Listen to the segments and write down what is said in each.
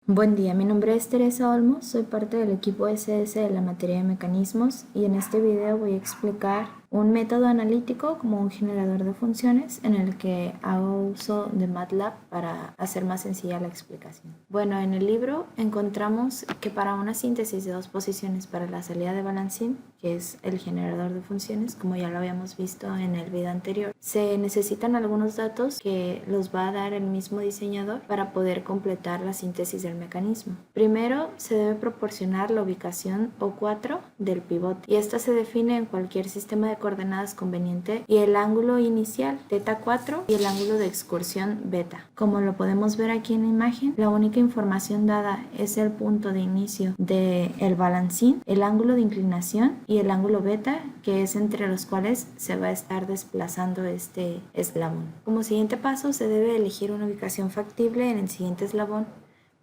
Buen día, mi nombre es Teresa Olmos, soy parte del equipo SS de la materia de mecanismos y en este video voy a explicar un método analítico como un generador de funciones en el que hago uso de MATLAB para hacer más sencilla la explicación. Bueno, en el libro encontramos que para una síntesis de dos posiciones para la salida de balancín, que es el generador de funciones, como ya lo habíamos visto en el video anterior, se necesitan algunos datos que los va a dar el mismo diseñador para poder completar la síntesis del mecanismo. Primero, se debe proporcionar la ubicación O4 del pivote y esta se define en cualquier sistema de coordenadas conveniente y el ángulo inicial θ4 y el ángulo de excursión beta. Como lo podemos ver aquí en la imagen, la única información dada es el punto de inicio del balancín, el ángulo de inclinación y el ángulo beta, que es entre los cuales se va a estar desplazando este eslabón. Como siguiente paso, se debe elegir una ubicación factible en el siguiente eslabón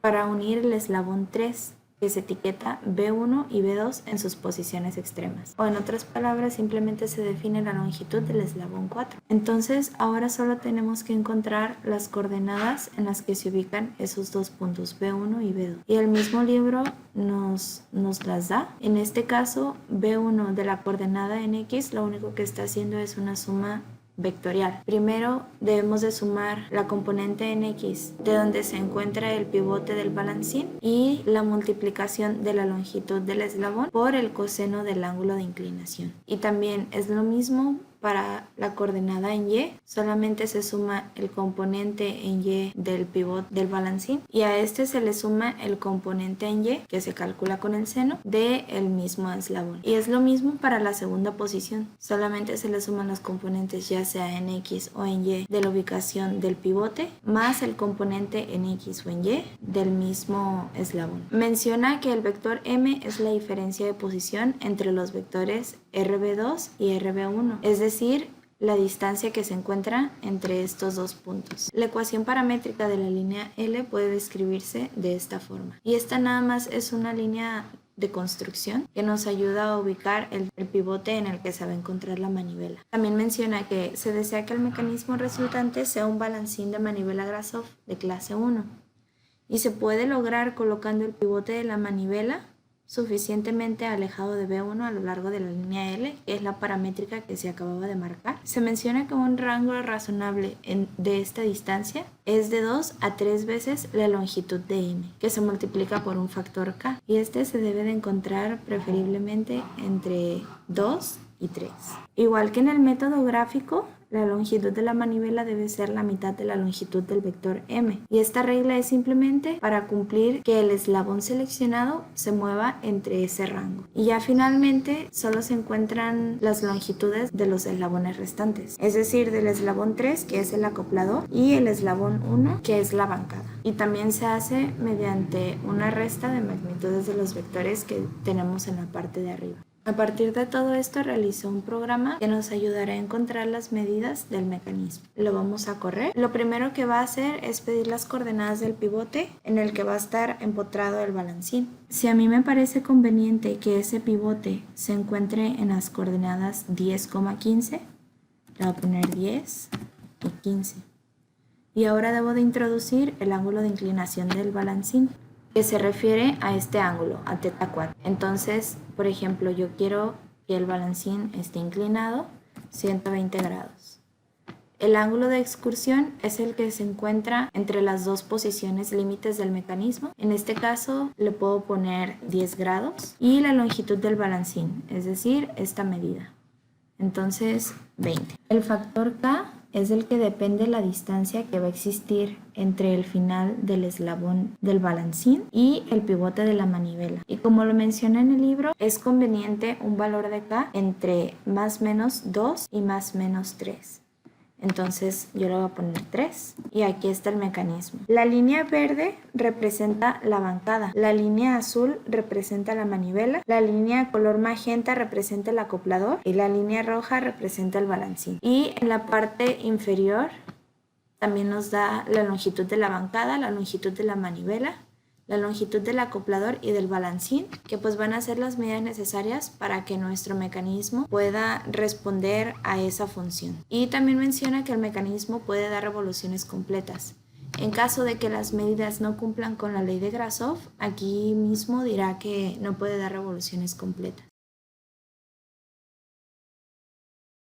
para unir el eslabón 3, que se etiqueta B1 y B2 en sus posiciones extremas. O en otras palabras, simplemente se define la longitud del eslabón 4. Entonces, ahora solo tenemos que encontrar las coordenadas en las que se ubican esos dos puntos, B1 y B2. Y el mismo libro nos las da. En este caso, B1 de la coordenada en X, lo único que está haciendo es una suma vectorial. Primero debemos de sumar la componente en X de donde se encuentra el pivote del balancín y la multiplicación de la longitud del eslabón por el coseno del ángulo de inclinación. Y también es lo mismo para la coordenada en Y, solamente se suma el componente en Y del pivote del balancín y a este se le suma el componente en Y, que se calcula con el seno, del mismo eslabón. Y es lo mismo para la segunda posición, solamente se le suman los componentes ya sea en X o en Y de la ubicación del pivote, más el componente en X o en Y del mismo eslabón. Menciona que el vector M es la diferencia de posición entre los vectores RB2 y RB1, es decir, la distancia que se encuentra entre estos dos puntos. La ecuación paramétrica de la línea L puede describirse de esta forma. Y esta nada más es una línea de construcción que nos ayuda a ubicar el pivote en el que se va a encontrar la manivela. También menciona que se desea que el mecanismo resultante sea un balancín de manivela Grashof de clase 1 y se puede lograr colocando el pivote de la manivela suficientemente alejado de B1 a lo largo de la línea L, que es la paramétrica que se acababa de marcar. Se menciona que un rango razonable de esta distancia es de 2 a 3 veces la longitud de M, que se multiplica por un factor K, y este se debe de encontrar preferiblemente entre 2 y 3. Igual que en el método gráfico, la longitud de la manivela debe ser la mitad de la longitud del vector M. Y esta regla es simplemente para cumplir que el eslabón seleccionado se mueva entre ese rango. Y ya finalmente solo se encuentran las longitudes de los eslabones restantes. Es decir, del eslabón 3, que es el acoplador, y el eslabón 1, que es la bancada. Y también se hace mediante una resta de magnitudes de los vectores que tenemos en la parte de arriba. A partir de todo esto realizó un programa que nos ayudará a encontrar las medidas del mecanismo. Lo vamos a correr. Lo primero que va a hacer es pedir las coordenadas del pivote en el que va a estar empotrado el balancín. Si a mí me parece conveniente que ese pivote se encuentre en las coordenadas 10,15, le voy a poner 10 y 15. Y ahora debo de introducir el ángulo de inclinación del balancín, que se refiere a este ángulo, a θ4. Entonces, por ejemplo, yo quiero que el balancín esté inclinado 120 grados. El ángulo de excursión es el que se encuentra entre las dos posiciones límites del mecanismo. En este caso le puedo poner 10 grados y la longitud del balancín, es decir, esta medida. Entonces, 20. El factor K es el que depende de la distancia que va a existir entre el final del eslabón del balancín y el pivote de la manivela. Y como lo menciona en el libro, es conveniente un valor de K entre más menos 2 y más menos 3. Entonces yo le voy a poner 3 y aquí está el mecanismo. La línea verde representa la bancada, la línea azul representa la manivela, la línea color magenta representa el acoplador y la línea roja representa el balancín. Y en la parte inferior también nos da la longitud de la bancada, la longitud de la manivela, la longitud del acoplador y del balancín, que pues van a ser las medidas necesarias para que nuestro mecanismo pueda responder a esa función. Y también menciona que el mecanismo puede dar revoluciones completas. En caso de que las medidas no cumplan con la ley de Grasov, aquí mismo dirá que no puede dar revoluciones completas.